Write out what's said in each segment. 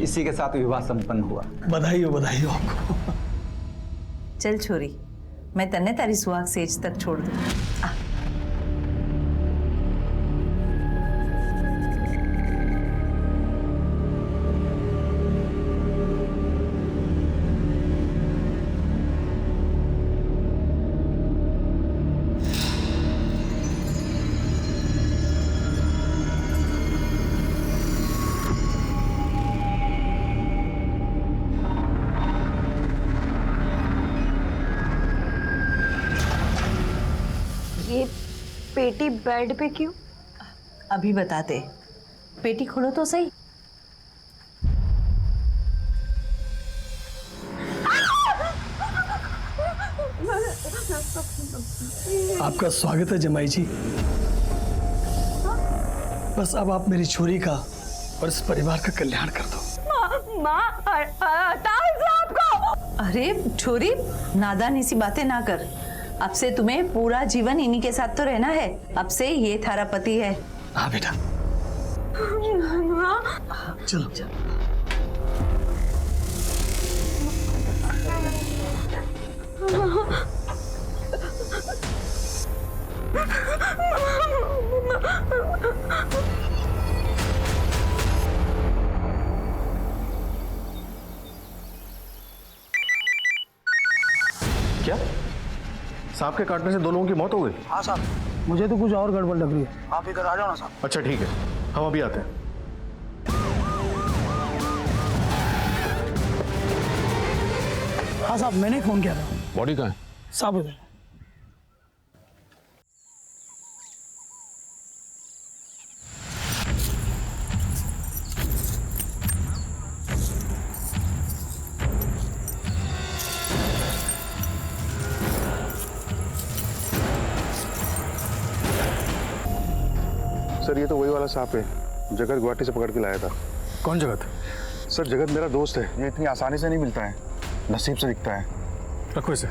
इसी के साथ विवाह संपन्न हुआ। बधाई हो आपको। चल छोरी, मैं तन्ने तारी सुहाग सेज तक छोड़ दूँ। ये पेटी बेड पे क्यों? अभी बताते, पेटी खोलो तो सही। आपका स्वागत है जमाई जी। बस अब आप मेरी छोरी का और इस परिवार का कल्याण कर दो। माँ आपको। अरे छोरी, नादानी सी बातें ना कर। अब से तुम्हें पूरा जीवन इन्हीं के साथ तो रहना है। अब से ये थारा पति है। हाँ बेटा, चलो। क्या सांप के काटने से 2 लोगों की मौत हो गई? हाँ साहब, मुझे तो कुछ और गड़बड़ लग रही है। आप इधर आ जाओ ना साहब। अच्छा ठीक है, हम अभी आते हैं। हाँ साहब, मैंने फोन किया था। बॉडी कहाँ है? साहब उधर। सर ये तो वही वाला सांप है, जगत गुवाहाटी से पकड़ के लाया था। कौन जगत? सर जगत मेरा दोस्त है, ये इतनी आसानी से नहीं मिलता है, नसीब से दिखता है। रखो इसे।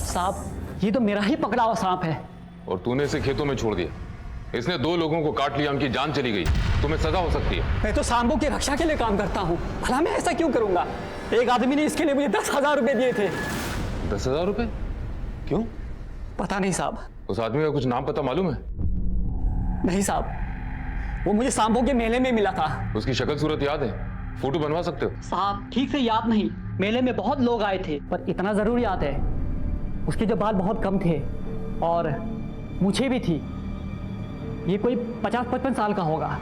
सांप, ये तो मेरा ही पकड़ा हुआ सांप है। और तूने इसे खेतों में छोड़ दिया। इसने 2 लोगों को काट लिया, उनकी जान चली गई। तुम्हें सजा हो सकती है। मैं तो सांपों की रक्षा के लिए काम करता हूँ, भला मैं ऐसा क्यों करूंगा? एक आदमी ने इसके लिए मुझे 10,000 रुपए दिए थे। 10,000 रुपए? क्यों? पता नहीं साहब। उस आदमी का कुछ नाम पता मालूम है? नहीं साहब, वो मुझे सांपों के मेले में मिला था। उसकी शक्ल सूरत याद है? फोटो बनवा सकते हो? साहब ठीक से याद नहीं, मेले में बहुत लोग आए थे, पर इतना जरूर याद है उसके जो बाल बहुत कम थे और मूछें भी थी। ये कोई 50-55 साल का होगा।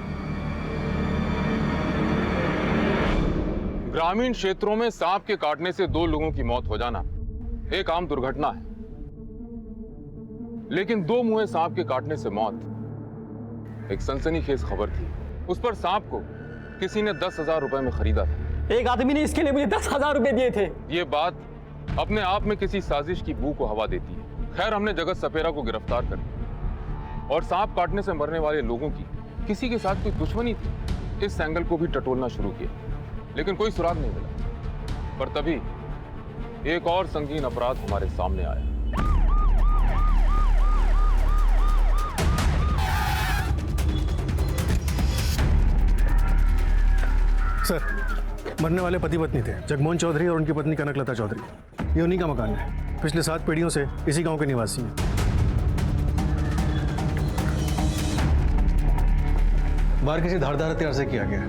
ग्रामीण क्षेत्रों में सांप के काटने से 2 लोगों की मौत हो जाना एक आम दुर्घटना है, लेकिन 2 मुंहे सांप के काटने से मौत एक सनसनीखेज खबर थी। उस पर सांप को किसी ने 10,000 रुपए में खरीदा था। एक आदमी ने इसके लिए मुझे 10,000 रुपए दिए थे। ये बात अपने आप में किसी साजिश की बू को हवा देती है। खैर, हमने जगत सपेरा को गिरफ्तार कर लिया और सांप काटने से मरने वाले लोगों की किसी के साथ कोई दुश्मनी थी, इस एंगल को भी टटोलना शुरू किया, लेकिन कोई सुराग नहीं मिला। पर तभी एक और संगीन अपराध हमारे सामने आया। सर, मरने वाले पति पत्नी थे, जगमोहन चौधरी और उनकी पत्नी कनकलता चौधरी। ये उन्हीं का मकान है। पिछले 7 पीढ़ियों से इसी गांव के निवासी हैं। बाहर किसी धारदार हथियार से किया गया है।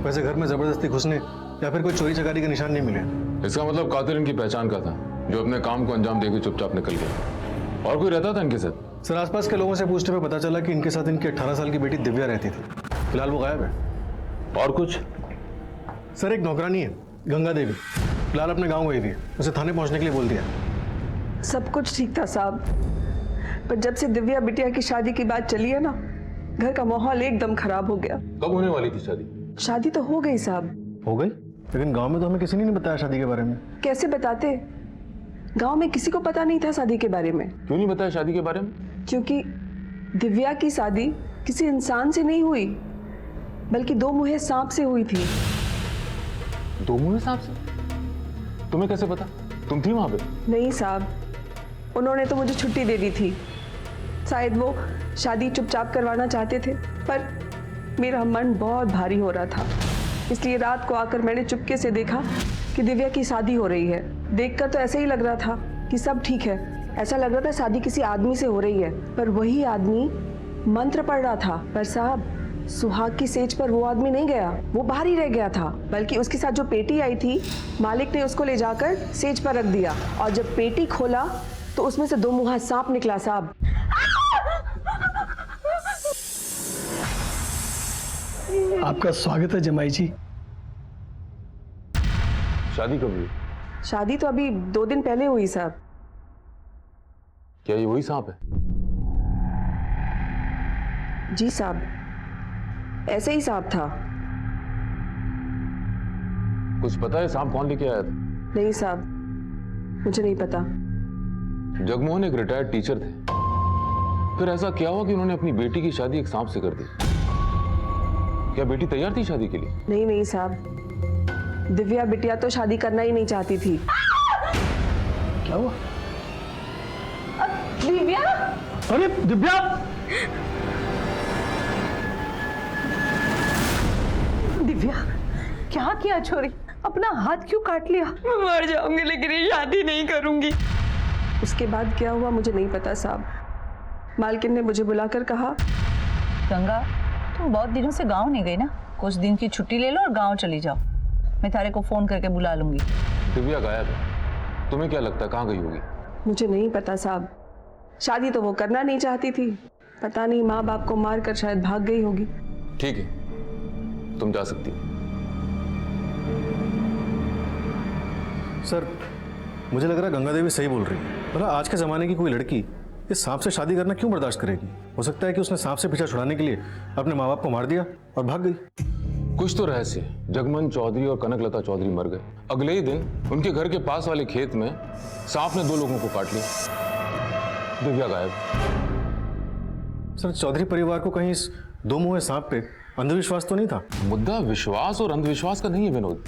वैसे घर में जबरदस्ती घुसने या फिर कोई चोरी चकारी के निशान नहीं मिले। इसका मतलब कातिल इनकी पहचान का था, जो अपने काम को अंजाम देकर चुपचाप निकल गया। और कोई रहता था इनके साथ? सर, आसपास के लोगों से पूछने में पता चला कि इनके साथ इनकी 18 साल की बेटी दिव्या रहती थी। फिलहाल वो गायब है। और कुछ? सर, एक नौकरानी है गंगा देवी, फिलहाल अपने गांव गई थी। उसे थाने पहुंचने के लिए बोल दिया। सब कुछ ठीक था साहब, पर जब से दिव्या बिटिया की शादी की बात चली है ना, घर का माहौल एकदम खराब हो गया। कब होने वाली थी शादी? शादी तो हो गई साहब। हो गई? लेकिन गांव में तो हमें किसी ने नहीं बताया शादी के बारे में। कैसे बताते? गांव में किसी को पता नहीं था शादी के बारे में। क्यों नहीं बताया शादी के बारे में? क्योंकि दिव्या की शादी किसी इंसान से नहीं हुई, बल्कि 2 मुँहे सांप से हुई थी। 2 मुंहे सांप से? तुम्हें कैसे पता? तुम थी वहां पे? नहीं साहब, उन्होंने तो मुझे छुट्टी दे दी थी। शायद वो शादी चुपचाप करवाना चाहते थे, पर मेरा मन बहुत भारी हो रहा था। इसलिए रात को आकर मैंने चुपके से देखा कि दिव्या की शादी हो रही है। देखकर तो ऐसे ही लग रहा था कि सब ठीक है। ऐसा लग रहा था शादी किसी आदमी से हो रही है, पर वही आदमी मंत्र पढ़ रहा था। पर साहब, सुहाग की सेज पर वो आदमी नहीं गया, वो बाहर ही रह गया था। बल्कि उसके साथ जो पेटी आई थी, मालिक ने उसको ले जाकर सेज पर रख दिया। और जब पेटी खोला तो उसमें से 2 मुंहा सांप निकला। साहब, आपका स्वागत है जमाई जी। शादी कब हुई? शादी तो अभी 2 दिन पहले हुई साहब। क्या ये वही सांप है? जी साहब, ऐसे ही सांप था। कुछ पता है सांप कौन लेके आया था? नहीं साहब, मुझे नहीं पता। जगमोहन एक रिटायर्ड टीचर थे, फिर ऐसा क्या हुआ कि उन्होंने अपनी बेटी की शादी एक सांप से कर दी? क्या बेटी तैयार थी शादी के लिए? नहीं नहीं साहब, दिव्या बिटिया तो शादी करना ही नहीं चाहती थी। क्या हुआ? दिव्या! अरे दिव्या! दिव्या, क्या किया छोरी? अपना हाथ क्यों काट लिया? मैं मर जाऊंगी लेकिन ये शादी नहीं करूंगी। उसके बाद क्या हुआ मुझे नहीं पता साहब। मालकिन ने मुझे बुलाकर कहा, गंगा, तुम बहुत दिनों से गांव नहीं गई ना, कुछ दिन की छुट्टी ले लो और गांव चली जाओ। मैं तारे को फोन करके बुला लूंगी। दिव्या गायब है, तुम्हें क्या लगता है कहाँ गई होगी? मुझे नहीं पता साहब। शादी तो वो करना नहीं चाहती थी, पता नहीं माँ बाप को मारकर शायद भाग गई होगी। ठीक है, तुम जा सकती हो। सर, मुझे लग रहा है गंगा देवी सही बोल रही है। मतलब आज के ज़माने की कोई लड़की इस सांप से शादी करना क्यों बर्दाश्त करेगी? हो सकता है कि उसने सांप से पीछा छुड़ाने के लिए अपने माँ बाप को मार दिया और भाग गई। कुछ तो रहस्य है। जगमन चौधरी और कनकलता चौधरी मर गए। अगले ही दिन उनके घर के पास वाले खेत में सांप ने 2 लोगों को काट लिया। दिव्या गायब। सर, चौधरी परिवार को कहीं इस 2 मुंहे सांप पे अंधविश्वास तो नहीं था? मुद्दा विश्वास और अंधविश्वास का नहीं है विनोद,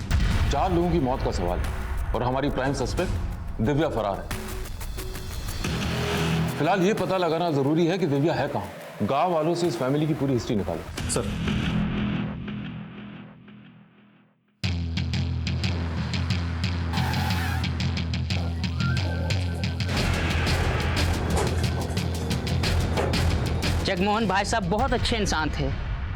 4 लोगों की मौत का सवाल है और हमारी प्राइम सस्पेक्ट दिव्या फरार है। फिलहाल ये पता लगाना जरूरी है कि दिव्या है कहाँ। गांव वालों से इस फैमिली की पूरी हिस्ट्री निकालो। सर, जगमोहन भाई साहब बहुत अच्छे इंसान थे।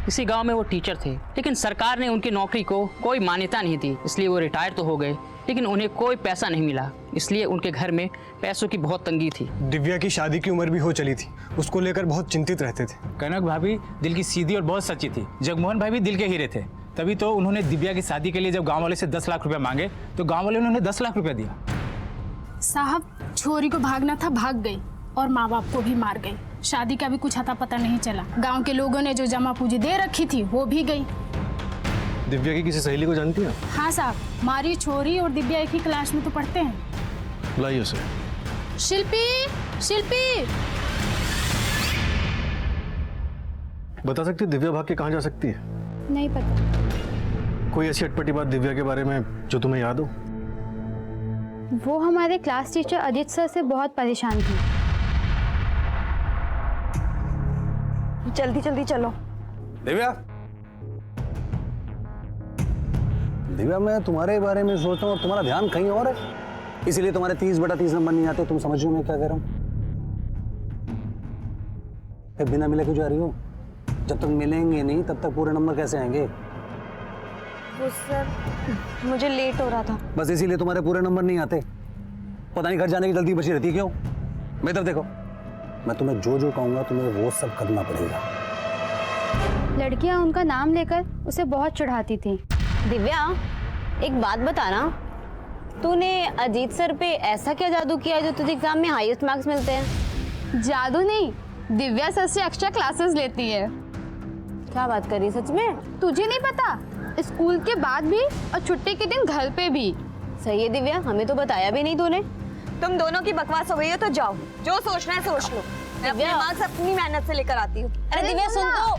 इसी गांव में वो टीचर थे, लेकिन सरकार ने उनकी नौकरी को कोई मान्यता नहीं दी, इसलिए वो रिटायर तो हो गए, लेकिन उन्हें कोई पैसा नहीं मिला। इसलिए उनके घर में पैसों की बहुत तंगी थी। दिव्या की शादी की उम्र भी हो चली थी, उसको लेकर बहुत चिंतित रहते थे। कनक भाभी दिल की सीधी और बहुत सच्ची थी। जगमोहन भाई भी दिल के हीरे थे। तभी तो उन्होंने दिव्या की शादी के लिए जब गांव वाले से 10 लाख रुपया मांगे तो गांव वाले ने उन्हें 10 लाख रुपया दिया। साहब, छोरी को भागना था, भाग गई और माँ बाप को भी मार गई। शादी का भी कुछ अता पता नहीं चला। गांव के लोगों ने जो जमा पूंजी दे रखी थी वो भी गई। दिव्या की किसी सहेली को जानती हैं? हाँ साहब, मारी छोरी और दिव्या एक ही क्लास में तो पढ़ते हैं। लाइए उसे। शिल्पी, शिल्पी! बता सकती है दिव्या भाग के कहाँ जा सकती है? नहीं पता। कोई ऐसी अटपटी बात दिव्या के बारे में जो तुम्हें याद हो? वो हमारे क्लास टीचर अजीत सर से बहुत परेशान थी। जल्दी जल्दी चलो। दिव्या, दिव्या, मैं तुम्हारे बारे में सोचता हूँ और तुम्हारा ध्यान कहीं और है, इसीलिए तुम्हारे 30/30 नंबर नहीं आते। तुम समझ रहे हो मैं क्या कह रहा हूँ? बिना मिले क्यों जा रही हो? जब तक मिलेंगे नहीं तब तक पूरे नंबर कैसे आएंगे? वो सर, मुझे लेट हो रहा था। बस इसीलिए तुम्हारे पूरे नंबर नहीं आते। पता नहीं घर जाने की जल्दी बची रहती है क्यों? मैं इधर देखो, मैं तुम्हें जो जो कहूँगा तुम्हें वो सब करना पड़ेगा। लड़कियां उनका नाम लेकर उसे बहुत चिढ़ाती थी। दिव्या, एक बात बताना, तूने अजीत सर पे ऐसा क्या जादू किया जो तुझे एग्जाम में हाईएस्ट मार्क्स मिलते हैं? जादू नहीं, दिव्या सर से एक्स्ट्रा क्लासेस लेती है। क्या बात कर रही है, सच में? तुझे नहीं पता? स्कूल के बाद भी और छुट्टी के दिन घर पे भी। सही है दिव्या, हमें तो बताया भी नहीं तूने। तुम दोनों की बकवास हो गई है तो जाओ, जो सोचना है सोच लो। मैं अपने मार्क्स अपनी मेहनत से लेकर आती हूँ। अरे दिव्या सुन तो।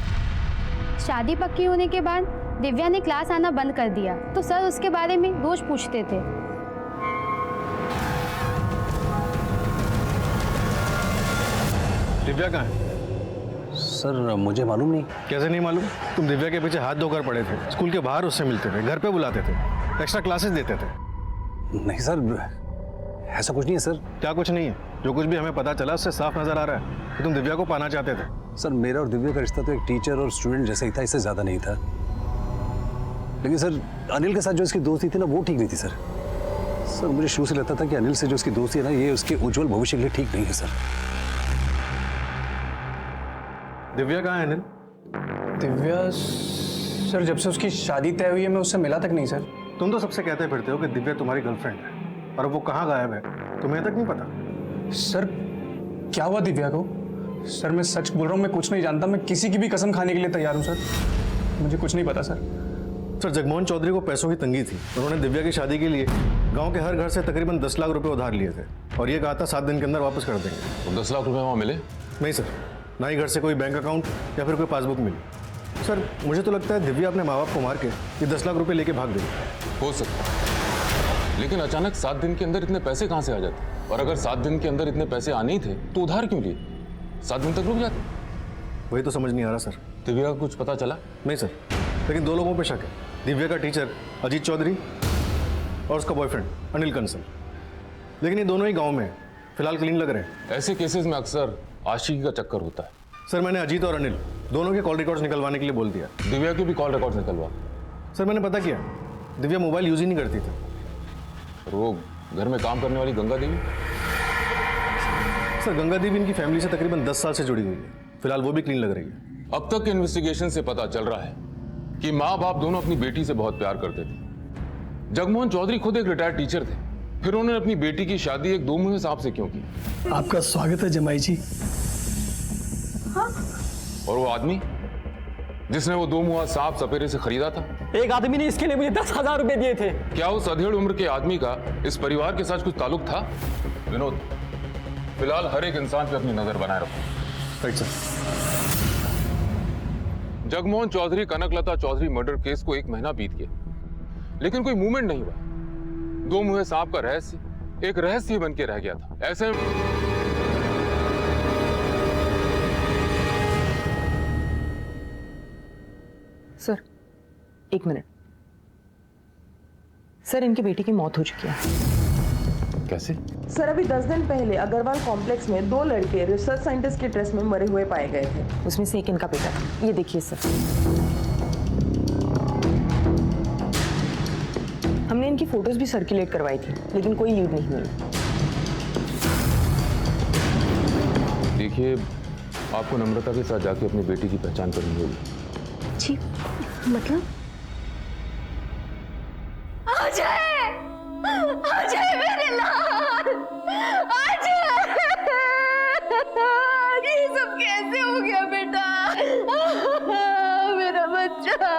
शादी पक्की होने के बाद दिव्या ने क्लास आना बंद कर दिया, तो सर उसके बारे में रोज पूछते थे। दिव्या कहाँ है? सर मुझे मालूम नहीं। कैसे नहीं मालूम? तुम दिव्या के पीछे हाथ धोकर पड़े थे, स्कूल के बाहर उससे मिलते थे, घर पे बुलाते थे, एक्स्ट्रा क्लासेस देते थे। नहीं सर, ऐसा कुछ नहीं है सर। क्या कुछ नहीं है? जो कुछ भी हमें पता चला उससे साफ नजर आ रहा है कि तुम दिव्या को पाना चाहते थे। सर मेरा और दिव्या का रिश्ता तो एक टीचर और स्टूडेंट जैसा ही था, इससे ज़्यादा नहीं था। लेकिन सर अनिल के साथ जो इसकी दोस्ती थी ना, वो ठीक नहीं थी सर। सर मुझे शुरू से लगता था कि अनिल से जो उसकी दोस्ती है ना, ये उसके उज्जवल भविष्य के लिए ठीक नहीं है सर। दिव्या कहाँ है अनिल? दिव्या सर जब से उसकी शादी तय हुई है मैं उससे मिला तक नहीं सर। तुम तो सबसे कहते फिरते हो कि दिव्या तुम्हारी गर्लफ्रेंड है, और वो कहाँ गायब है तुम्हें तक नहीं पता। सर क्या हुआ दिव्या को? सर मैं सच बोल रहा हूँ, मैं कुछ नहीं जानता। मैं किसी की भी कसम खाने के लिए तैयार हूँ सर, मुझे कुछ नहीं पता सर। सर जगमोहन चौधरी को पैसों की तंगी थी, उन्होंने दिव्या की शादी के लिए गांव के हर घर से तकरीबन 10 लाख रुपए उधार लिए थे और ये कहा था 7 दिन के अंदर वापस कर देंगे। तो 10 लाख रुपए वहाँ मिले? नहीं सर, ना ही घर से कोई बैंक अकाउंट या फिर कोई पासबुक मिली। सर मुझे तो लगता है दिव्या अपने माँ बाप को मार के ये 10 लाख रुपए लेके भाग गई। हो सकता, लेकिन अचानक 7 दिन के अंदर इतने पैसे कहाँ से आ जाते? और अगर 7 दिन के अंदर इतने पैसे आने ही थे तो उधार क्यों लिए? 7 दिन तक रुक जाते। वही तो समझ नहीं आ रहा सर। दिव्या का कुछ पता चला? नहीं सर, लेकिन 2 लोगों पे शक है, दिव्या का टीचर अजीत चौधरी और उसका बॉयफ्रेंड अनिल कंसल। लेकिन ये दोनों ही गांव में फिलहाल क्लीन लग रहे हैं। ऐसे केसेस में अक्सर आशिकी का चक्कर होता है। सर मैंने अजीत और अनिल दोनों के कॉल रिकॉर्ड्स निकलवाने के लिए बोल दिया। दिव्या के भी कॉल रिकॉर्ड्स निकलवा। सर मैंने पता किया, दिव्या मोबाइल यूज ही नहीं करती थी। और वो घर में काम करने वाली गंगा देवी? सर गंगा देवी इनकी फैमिली से तकरीबन 10 साल से जुड़ी हुई है, फिलहाल वो भी क्लीन लग रही है। अब तक के इन्वेस्टिगेशन से पता चल रहा है कि माँ बाप दोनों अपनी बेटी से बहुत प्यार करते थे। जगमोहन चौधरी खुद एक रिटायर्ड टीचर थे, फिर उन्होंने अपनी बेटी की शादी एक 2 मुँहे सांप से क्यों की? आपका स्वागत है जमाई जी। हाँ? और वो आदमी जिसने वो 2 मुँहा सांप सपेरे से खरीदा था? एक आदमी ने इसके लिए मुझे 10,000 रुपए दिए थे। क्या उस अधेड़ उम्र के आदमी का इस परिवार के साथ कुछ ताल्लुक था? विनोद, फिलहाल हर एक इंसान पे अपनी नजर बनाए रखो। Right sir. Jagmohan Chaudhary Kanaklata Chaudhary murder case को 1 महीना बीत गया, लेकिन कोई मूवमेंट नहीं हुआ। 2 मुँहे सांप का रहस्य एक रहस्य बन के रह गया था। ऐसे सर 1 मिनट। सर इनकी बेटी की मौत हो चुकी है। कैसे? सर अभी 10 दिन पहले अग्रवाल कॉम्प्लेक्स में 2 लड़के रिसर्च साइंटिस्ट के ड्रेस में मरे हुए पाए गए थे। उसमें से एक इनका बेटा था। ये देखिए सर, हमने इनकी फोटोज भी सर्कुलेट करवाई थी, लेकिन कोई लीड नहीं मिला। देखिए, आपको नम्रता के साथ जाके अपनी बेटी की पहचान करनी होगी। जी मतलब? अजय, अजय मेरे लाल, अजय, ये सब कैसे हो गया बेटा? मेरा बच्चा।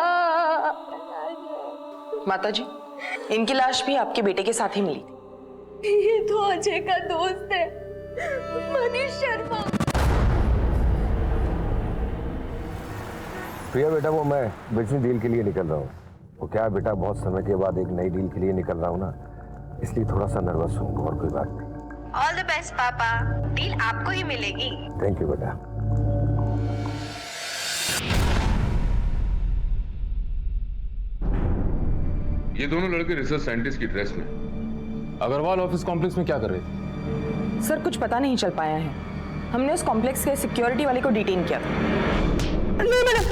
माताजी, इनकी लाश भी आपके बेटे के साथ ही मिली थी। ये तो अजय का दोस्त है, मनीष शर्मा। प्रिया बेटा, वो मैं बिजनेस डील के लिए निकल रहा हूँ। वो क्या बेटा, बहुत समय के बाद एक नई डील के लिए निकल रहा हूँ ना, इसलिए थोड़ा सा नर्वस हूँ, और कोई बात नहीं। ऑल द बेस्ट पापा, डील आपको ही मिलेगी। थैंक यू बेटा। ये दोनों लड़के रिसर्च साइंटिस्ट की ड्रेस में अग्रवाल ऑफिस कॉम्प्लेक्स में क्या कर रहे थे? सर कुछ पता नहीं चल पाया है। हमने उस कॉम्प्लेक्स के सिक्योरिटी वाले को डिटेन किया था। नहीं मैडम,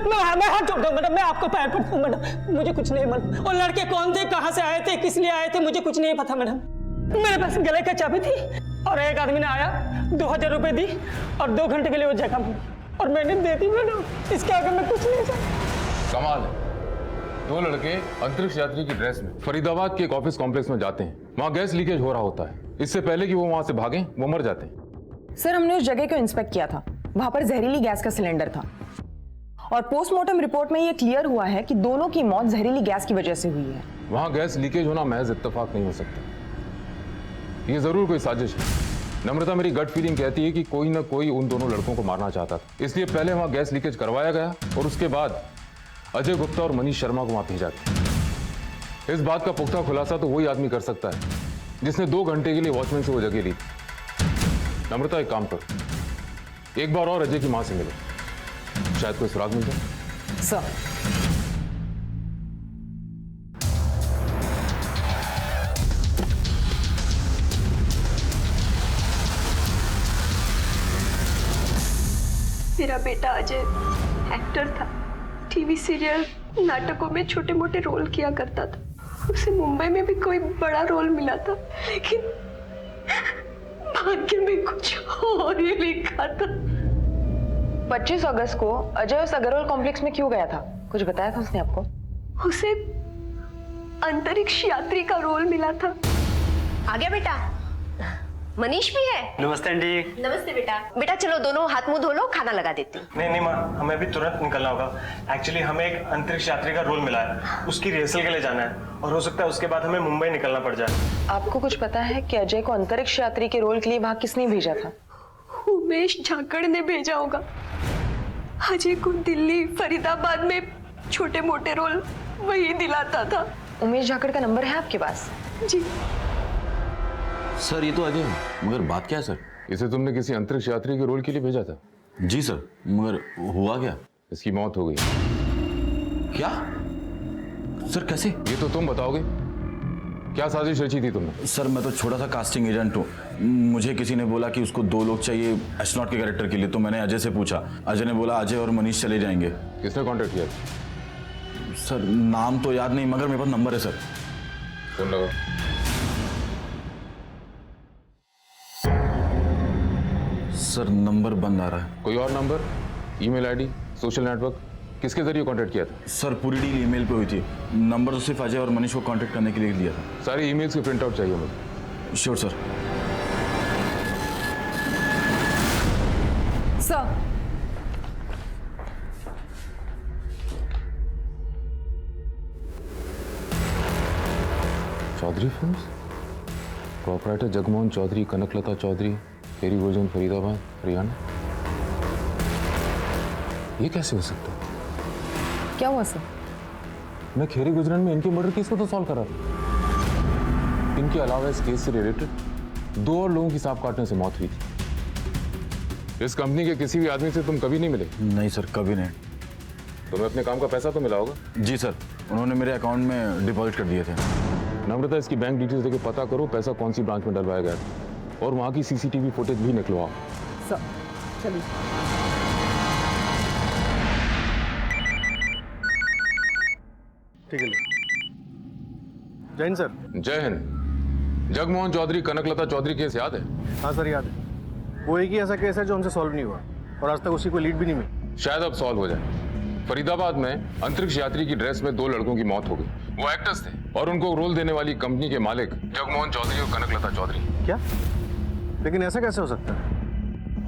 मैं हाथ जोड़ता हूँ मैडम, मैं आपको पैर पड़ता हूँ मैडम, मुझे कुछ नहीं मालूम। और लड़के कौन थे, कहाँ से आए थे, किस लिए आए थे, मुझे कुछ नहीं पता मैडम। मेरे पास गले का चाबी थी और एक आदमी ने आया, 2000 रुपए दी और 2 घंटे के लिए वो जगह मिली और मैंने दे दी मैडम। इसके आगे मैं कुछ नहीं जानता। कमाल है, 2 लड़के अंतरिक्ष यात्री की ड्रेस में फरीदाबाद के एक ऑफिस कॉम्प्लेक्स में जाते हैं। वहाँ गैस लीकेज हो रहा होता है। इससे पहले कि वो वहाँ से भागें, वो मर जाते हैं। सर हमने उस जगह को इंस्पेक्ट किया था, वहां पर जहरीली गैस का सिलेंडर था और पोस्टमार्टम रिपोर्ट में ये क्लियर हुआ है कि दोनों की मौत जहरीली गैस की वजह से हुई है। वहां गैस लीकेज होना महज इत्तेफाक नहीं हो सकता, ये जरूर कोई साजिश है। नम्रता, मेरी गट फीलिंग कहती है कि कोई ना कोई उन दोनों लड़कों को मारना चाहता था, इसलिए पहले वहां गैस लीकेज करवाया गया और उसके बाद अजय गुप्ता और मनीष शर्मा को वहां भेजा गया। इस बात का पुख्ता खुलासा तो वही आदमी कर सकता है जिसने 2 घंटे के लिए वॉचमैन से वो जगह ली। नम्रता, एक काम करो, एक बार और अजय की मां से मिलो, शायद कोई सुराग मिल जाए। सर मेरा बेटा अजय एक्टर था, टीवी सीरियल नाटकों में छोटे मोटे रोल किया करता था। उसे मुंबई में भी कोई बड़ा रोल मिला था, लेकिन भाग्य में कुछ और ही लिखा था। 25 अगस्त को अजय उस अग्रवाल कॉम्प्लेक्स में क्यों गया था? कुछ बताया था उसने आपको? उसे अंतरिक्ष यात्री का रोल मिला था। आ गया बेटा? मनीष भी है? नमस्ते आंटी। नमस्ते बेटा। बेटा चलो दोनों हाथ मुंह धो लो, खाना लगा देती हूँ। नहीं माँ, हमें अभी तुरंत निकलना होगा। एक्चुअली हमें एक अंतरिक्ष यात्री का रोल मिला है, उसकी रिहर्सल के लिए जाना है और हो सकता है उसके बाद हमें मुंबई निकलना पड़ जाए। आपको कुछ पता है कि अजय को अंतरिक्ष यात्री के रोल के लिए वहां किसने भेजा था? उमेश झाकड़ ने भेजा होगा। अजय को दिल्ली, फरीदाबाद में छोटे मोटे रोल वही दिलाता था। उमेश झाकड़ का नंबर है आपके पास? जी सर, ये तो अजय है, मगर बात क्या है सर? इसे तुमने किसी अंतरिक्ष यात्री के रोल के लिए भेजा था? जी सर, मगर हुआ क्या? इसकी मौत हो गई। क्या सर, कैसे? ये तो तुम बताओगे। क्या साजिश रची थी तुमने? सर, मैं तो छोटा सा कास्टिंग एजेंट हूँ। मुझे किसी ने बोला कि उसको 2 लोग चाहिए एस्ट्रोनॉट के कैरेक्टर के लिए, तो मैंने अजय से पूछा। अजय ने बोला अजय और मनीष चले जाएंगे। किसने कांटेक्ट किया? सर, नाम तो याद नहीं, मगर मेरे पास नंबर है सर। फोन लगाओ। सर, नंबर बंद आ रहा है। कोई और number, email ID, social network, किसके जरिए कांटेक्ट किया था? सर, पूरी डील ईमेल पे हुई थी। नंबर तो सिर्फ अजय और मनीष को कांटेक्ट करने के लिए दिया था। सारी ईमेल्स के प्रिंट आउट चाहिए मुझे। Sure sir. Sir Chaudhary films, proprietor Jagmohan Chaudhary, Kanaklata Chaudhary, फेरी वर्जन, फरीदाबाद, हरियाणा। ये कैसे हो सकता है? क्या हुआ सर? मैं खेरी गुजरन में इनके मर्डर केस को तो सॉल्व करा था। इनके अलावा इस केस से रिलेटेड 2 और लोगों की सांप काटने से मौत हुई थी। इस कंपनी के किसी भी आदमी से तुम कभी नहीं मिले? नहीं सर, कभी नहीं। तुम्हें अपने काम का पैसा तो मिला होगा? जी सर, उन्होंने मेरे अकाउंट में डिपॉजिट कर दिए थे। नम्रता, इसकी बैंक डिटेल्स देके पता करो पैसा कौन सी ब्रांच में डलवाया गया था और वहां की सीसीटीवी फुटेज भी निकलवाओ। सर चलिए। ठीक है। जय हिंद सर। जय हिंद। जगमोहन चौधरी, कनकलता चौधरी केस याद है? हाँ सर, याद है। वो एक ही ऐसा केस है जो हमसे सॉल्व नहीं हुआ और आज तक उसी को लीड भी नहीं मिली। शायद अब सॉल्व हो जाए। फरीदाबाद में अंतरिक्ष यात्री की ड्रेस में 2 लड़कों की मौत हो गई। वो एक्टर्स थे और उनको रोल देने वाली कंपनी के मालिक जगमोहन चौधरी और कनकलता चौधरी। क्या? लेकिन ऐसा कैसे हो सकता है?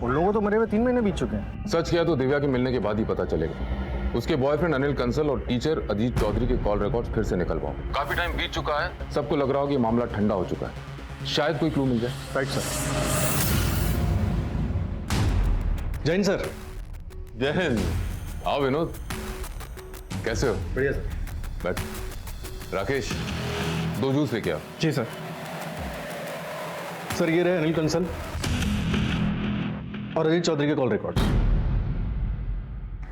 उन लोगों को तो मरे हुए 3 महीने बीत चुके हैं। सच किया तो दिव्या के मिलने के बाद ही पता चलेगा। उसके बॉयफ्रेंड अनिल कंसल और टीचर अजीत चौधरी के कॉल रिकॉर्ड्स फिर से निकलवाओ। काफी टाइम बीत चुका है, सबको लग रहा हो कि मामला ठंडा हो चुका है। शायद कोई क्लू मिल जाए। Right sir. जय हिंद सर। जय हिंद। आओ विनोद, कैसे हो? बढ़िया सर। बैठ। राकेश, 2 जूस लेके आओ। जी सर। सर, ये रहे अनिल कंसल और अजीत चौधरी के कॉल रिकॉर्ड्स।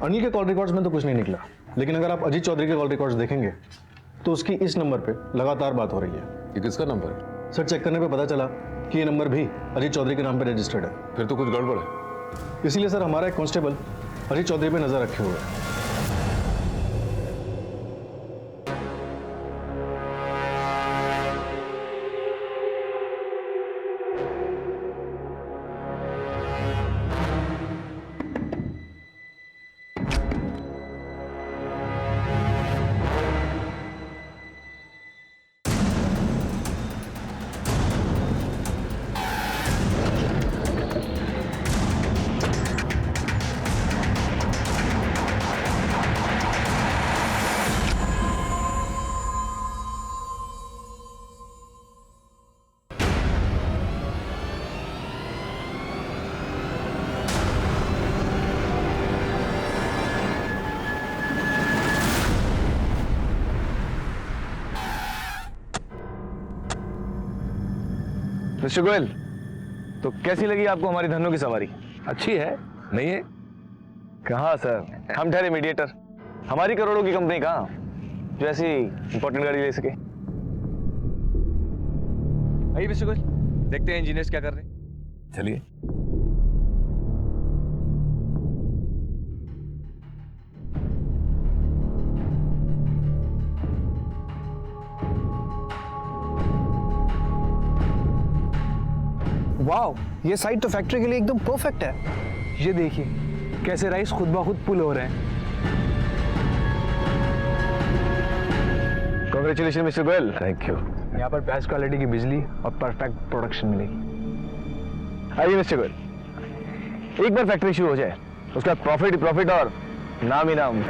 अनिल के कॉल रिकॉर्ड्स में तो कुछ नहीं निकला, लेकिन अगर आप अजीत चौधरी के कॉल रिकॉर्ड्स देखेंगे तो उसकी इस नंबर पे लगातार बात हो रही है। ये किसका नंबर है? सर, चेक करने पे पता चला कि ये नंबर भी अजीत चौधरी के नाम पे रजिस्टर्ड है। फिर तो कुछ गड़बड़ है। इसीलिए सर हमारा एक कांस्टेबल अजीत चौधरी पे नजर रखे हुए है। मिस्टर गोयल, तो कैसी लगी आपको हमारी धन्नो की सवारी? अच्छी है, नहीं है? कहाँ सर, हम ठहरे मीडिएटर। हमारी करोड़ों की कंपनी कहाँ जो ऐसी इंपॉर्टेंट गाड़ी ले सके। आइए मिस्टर गोयल, देखते हैं इंजीनियर्स क्या कर रहे हैं। चलिए। वाओ, ये साइट तो फैक्ट्री के लिए एकदम परफेक्ट है। ये देखिए कैसे राइस खुद ब खुद पुल हो रहे हैं। Congratulation mister Goyal. Thank you. यहाँ पर बेस्ट क्वालिटी की बिजली और परफेक्ट प्रोडक्शन मिलेगी। आइए मिस्टर गोयल, एक बार फैक्ट्री शुरू हो जाए उसका प्रॉफिट ही प्रॉफिट और नाम ही नाम।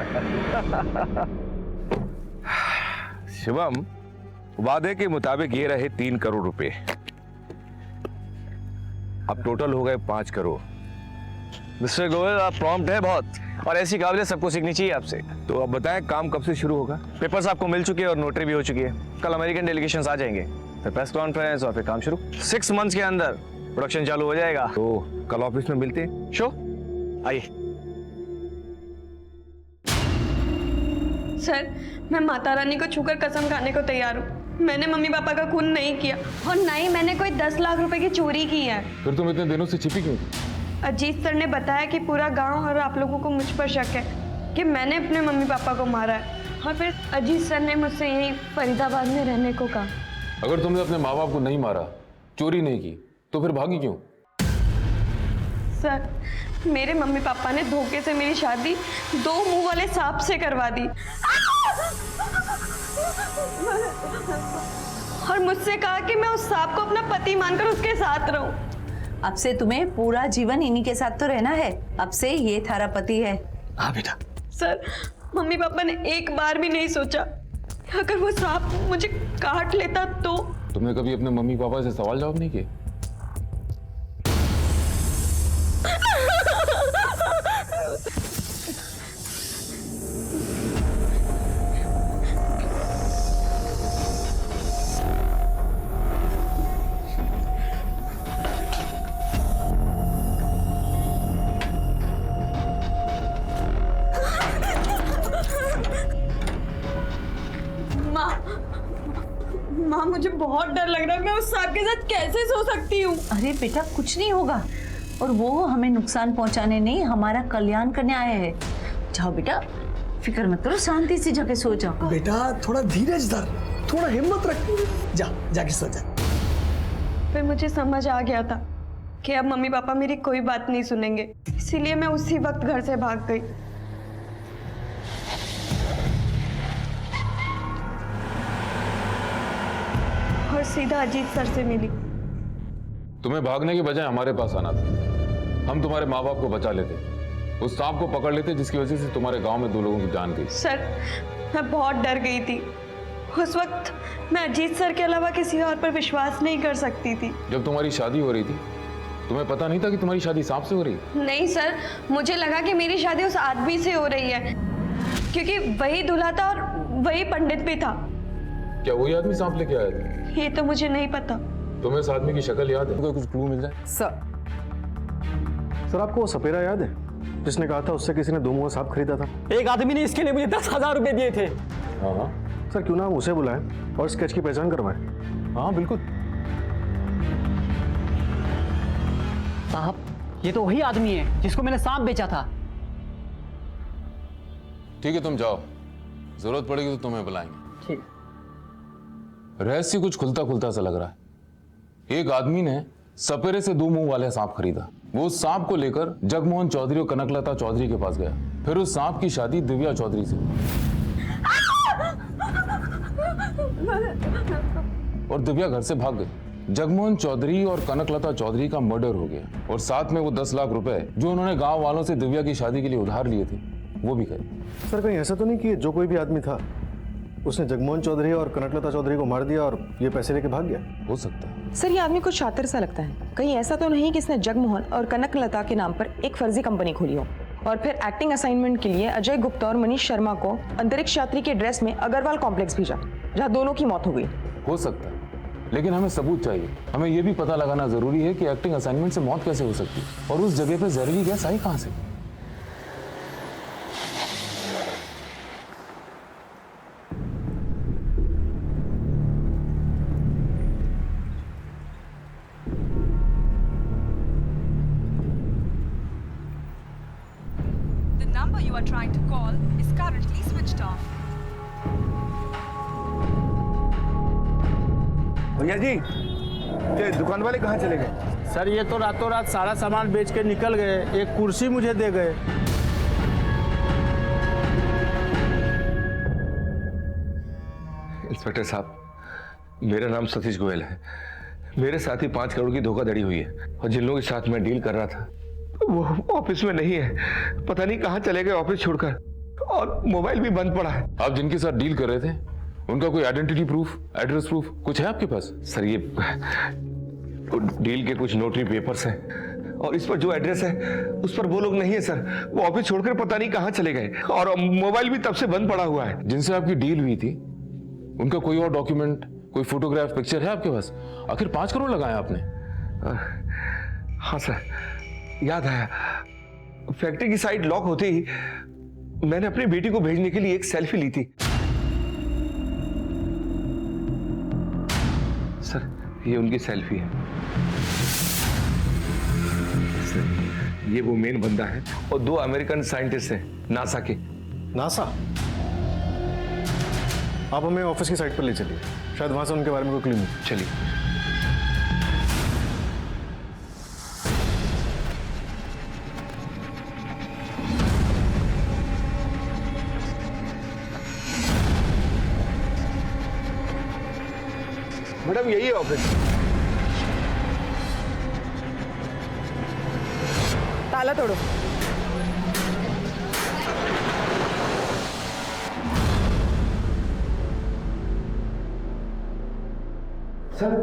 शिवम, वादे के मुताबिक ये रहे 3 करोड़ रुपए, अब टोटल हो गए 5 करोड़। मिस्टर गोयल आप प्रॉम्प्ट है बहुत, और ऐसी काबिलियत सबको सीखनी चाहिए आपसे। तो अब बताएं काम कब से शुरू होगा? पेपर्स आपको मिल चुके हैं और नोटरी भी हो चुकी है। कल अमेरिकन डेलीगेशंस आ जाएंगे, फिर प्रेस कॉन्फ्रेंस और फिर काम शुरू। 6 मंथ्स के अंदर प्रोडक्शन चालू हो जाएगा। तो कल ऑफिस में मिलते हैं। शो आइए। सर, मैं माता रानी को छूकर कसम खाने को तैयार हूँ, मैंने मम्मी पापा का खून नहीं किया और ना ही मैंने कोई 10 लाख रुपए की चोरी की है। फिर तुम इतने दिनों से छिपी क्यों थी? अजीत सर ने बताया कि पूरा गांव और आप लोगों को मुझ पर शक है कि मैंने अपने मम्मी पापा को मारा है, और फिर अजीत सर ने मुझसे यही फरीदाबाद में रहने को कहा। अगर तुमने अपने माँ बाप को नहीं मारा, चोरी नहीं की, तो फिर भागी क्यों? सर, मेरे मम्मी पापा ने धोखे से मेरी शादी 2 मुंह वाले सांप से करवा दी और मुझसे कहा कि मैं उस सांप को अपना पति मानकर उसके साथ रहूं। अब से तुम्हें पूरा जीवन इन्हीं के साथ तो रहना है। अब से ये थारा पति है। हाँ बेटा। सर, मम्मी पापा ने एक बार भी नहीं सोचा कि अगर वो सांप मुझे काट लेता तो। तुमने कभी अपने मम्मी पापा से सवाल जवाब नहीं किए? माँ, मुझे बहुत डर लग रहा है, मैं उस सांप के साथ कैसे सो सकती हूँ? अरे बेटा, कुछ नहीं होगा, और वो हमें नुकसान पहुंचाने नहीं, हमारा कल्याण करने आए हैं। जाओ बेटा, फिक्र मत करो, शांति से जाके सो जाओ। बेटा थोड़ा धीरज धर, थोड़ा हिम्मत रख, जाके सो जा। फिर मुझे समझ आ गया था कि अब मम्मी पापा मेरी कोई बात नहीं सुनेंगे, इसीलिए मैं उसी वक्त घर से भाग गई। और सीधा अजीत सर से मिली। तुम्हें भागने के बजाय हमारे पास आना था, हम तुम्हारे माँ बाप को बचा लेते, उस सांप को पकड़ लेते जिसकी वजह से तुम्हारे गांव में 2 लोगों की जान गई। सर, मैं बहुत डर गई थी। उस वक्त मैं अजीत सर के अलावा किसी और पर विश्वास नहीं कर सकती थी। जब तुम्हारी शादी हो रही थी, तुम्हें पता नहीं था कि तुम्हारी शादी सांप से हो रही है? नहीं सर, मुझे लगा कि मेरी शादी उस आदमी से हो रही है, क्योंकि वही दूल्हा था और वही पंडित भी था। क्या वही आदमी सांप लेके आया था? ये तो मुझे नहीं पता। तुम्हें इस आदमी की शक्ल याद है? कोई कुछ क्लू मिल जाए? सर आपको वो सपेरा याद है जिसने कहा था उससे किसी ने 2 मुंह सांप खरीदा था? एक आदमी ने इसके लिए मुझे 10,000 रुपए दिए थे। हाँ सर, क्यों ना हम उसे बुलाएं और स्केच की पहचान करवाएं? हाँ बिल्कुल। साहब, ये तो वही आदमी है जिसको मैंने सांप बेचा था। ठीक है, तुम जाओ, जरूरत पड़ेगी तो तुम्हें बुलाएंगे। ठीक। रहस्य कुछ खुलता खुलता सा लग रहा है। एक आदमी ने सपेरे से 2 मुंह वाले सांप खरीदा, वो उस सांप को लेकर जगमोहन चौधरी और कनकलता चौधरी के पास गया, फिर उस सांप की शादी दिव्या चौधरी से, और दिव्या घर से भाग गई। जगमोहन चौधरी और कनकलता चौधरी का मर्डर हो गया, और साथ में वो 10 लाख रुपए जो उन्होंने गांव वालों से दिव्या की शादी के लिए उधार लिए थे, वो भी गए। सर कहीं ऐसा तो नहीं कि जो कोई भी आदमी था उसने जगमोहन चौधरी और कनकलता चौधरी को मार दिया और ये पैसे लेके भाग गया? हो सकता है। सर, ये आदमी कुछ शातिर सा लगता है। कहीं ऐसा तो नहीं कि इसने जगमोहन और कनकलता के नाम पर एक फर्जी कंपनी खोली हो और फिर एक्टिंग असाइनमेंट के लिए अजय गुप्ता और मनीष शर्मा को अंतरिक्ष यात्री के ड्रेस में अग्रवाल कॉम्प्लेक्स भेजा, जहाँ दोनों की मौत हो गई? हो सकता है, लेकिन हमें सबूत चाहिए। हमें यह भी पता लगाना जरूरी है कि एक्टिंग असाइनमेंट से मौत कैसे हो सकती है और उस जगह पे जहरीली गैस आई कहां से। The number you are trying to call is currently switched off. भैया जी, ये दुकान वाले कहाँ चले गए? सर ये तो रातों रात सारा सामान बेच के निकल गए, एक कुर्सी मुझे दे गए। इंस्पेक्टर साहब, मेरा नाम सतीश गोयल है। मेरे साथ ही 5 करोड़ की धोखाधड़ी हुई है और जिन लोगों के साथ मैं डील कर रहा था वो ऑफिस में नहीं है। पता नहीं कहाँ चले गए ऑफिस छोड़कर, और मोबाइल भी बंद पड़ा है। आप जिनके साथ डील कर रहे थे उनका कोई आइडेंटिटी प्रूफ, एड्रेस प्रूफ कुछ है आपके पास? सर ये डील के कुछ नोटरी पेपर्स हैं और इस पर जो एड्रेस है उस पर वो लोग नहीं है सर। वो ऑफिस छोड़कर पता नहीं कहाँ चले गए और मोबाइल भी तब से बंद पड़ा हुआ है। जिनसे आपकी डील हुई थी उनका कोई और डॉक्यूमेंट, कोई फोटोग्राफ, पिक्चर है आपके पास? आखिर 5 करोड़ लगाए आपने। हाँ सर, याद आया। फैक्ट्री की साइड लॉक होते ही मैंने अपनी बेटी को भेजने के लिए एक सेल्फी ली थी। सर ये उनकी सेल्फी है। सर ये वो मेन बंदा है और 2 अमेरिकन साइंटिस्ट हैं नासा के। नासा? आप हमें ऑफिस की साइट पर ले चलिए, शायद वहां से उनके बारे में कोई क्लू मिले। चलिए। मैडम यही है ऑफिस। ताला तोड़ो। सर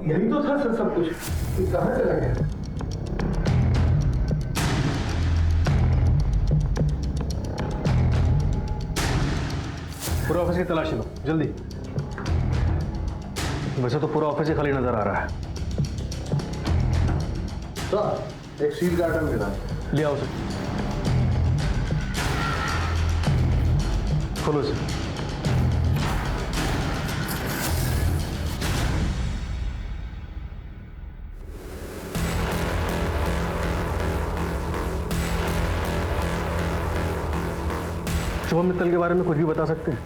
यही तो था सर सब कुछ, कहाँ चला गया? पूरा ऑफिस की तलाशी लो जल्दी। वैसे तो पूरा ऑफिस ही खाली नजर आ रहा है। सर एक सील कार्टन मिला, ले आओ सर। खोलो सर। शुभम मित्तल के बारे में कुछ भी बता सकते हैं?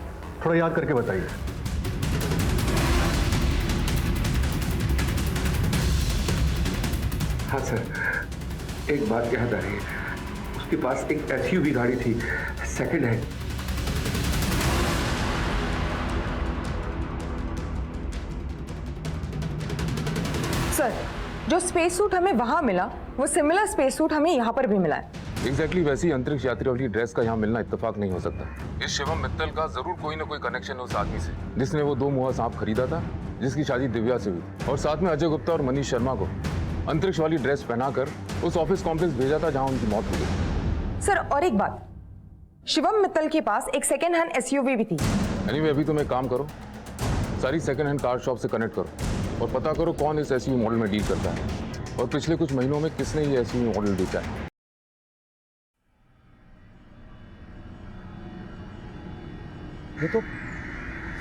थोड़ा याद करके बताइए। हाँ सर, एक बात याद आ रही है। उसके पास एक एसयूवी गाड़ी थी, सेकंड हैंड। सर जो स्पेस सूट हमें वहां मिला वो सिमिलर स्पेस सूट हमें यहाँ पर भी मिला है। एग्जैक्टली वैसी अंतरिक्ष यात्री वाली ड्रेस का यहाँ मिलना इत्तेफाक नहीं हो सकता। इस शिवम मित्तल का जरूर कोई ना कोई कनेक्शन है उस आदमी से जिसने वो 2 मुहा सांप खरीदा था, जिसकी शादी दिव्या से हुई, और साथ में अजय गुप्ता और मनीष शर्मा को अंतरिक्ष वाली ड्रेस पहनाकर उस ऑफिस कॉम्प्लेक्स भेजा था जहां उनकी मौत हो गई। सर और एक बात, शिवम मित्तल के पास एक सेकेंड हैंड एसयूवी भी थी। एनीवे अभी तुम एक काम करो, सारी सेकेंड हैंड कार शॉप से कनेक्ट करो और पता करो कौन इस एसयूवी मॉडल में डील करता है और पिछले कुछ महीनों में किसने ये एसयूवी मॉडल बेचा है। ये तो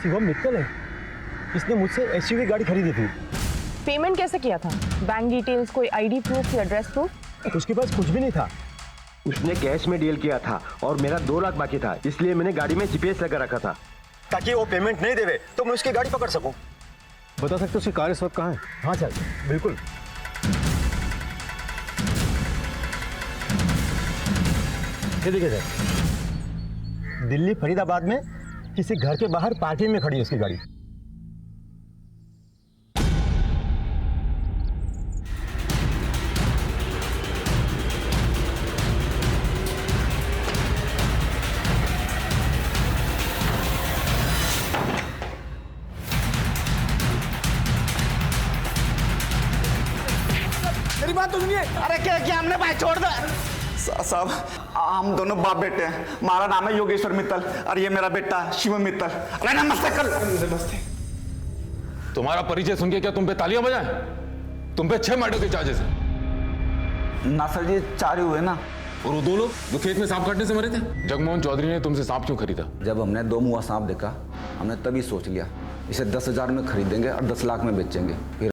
शिवम मित्तल है, इसने मुझसे एसयूवी गाड़ी खरीदी थी। पेमेंट कैसे किया था? बैंक डिटेल्स, कोई आईडी प्रूफ या एड्रेस प्रूफ? उसके पास कुछ भी नहीं था। उसने कैश में डील किया था और मेरा 2 लाख बाकी था, इसलिए मैंने गाड़ी में जीपीएस लगा रखा था ताकि वो पेमेंट नहीं देवे तो मैं उसकी गाड़ी पकड़ सकूं। बता सकते हो उसकी कार इस वक्त कहाँ है? हाँ सर बिल्कुल। ये देखिए सर, दिल्ली फरीदाबाद में किसी घर के बाहर पार्किंग में खड़ी है उसकी गाड़ी। मेरी बात तो सुनिए। अरे क्या हमने भाई छोड़ दो साहब, हम दोनों बाप बेटे हैं। हमारा नाम है योगेश्वर मित्तल और ये मेरा बेटा शिवम मित्तल। अरे नमस्ते। कल नमस्ते। तुम्हारा परिचय सुन के क्या तुम पे तालियां बजाएं? तुम पे 6 मर्डर के चार्जेस हैं। ना सर जी, 4 ही हुए ना। और वो 2 लोग जो खेत में सांप काटने से मरे थे? जगमोहन चौधरी ने तुमसे सांप क्यों खरीदा? जब हमने 2 मुआ सांप देखा, हमने तभी सोच लिया इसे 10,000 में खरीदेंगे और 10 लाख में बेचेंगे। फिर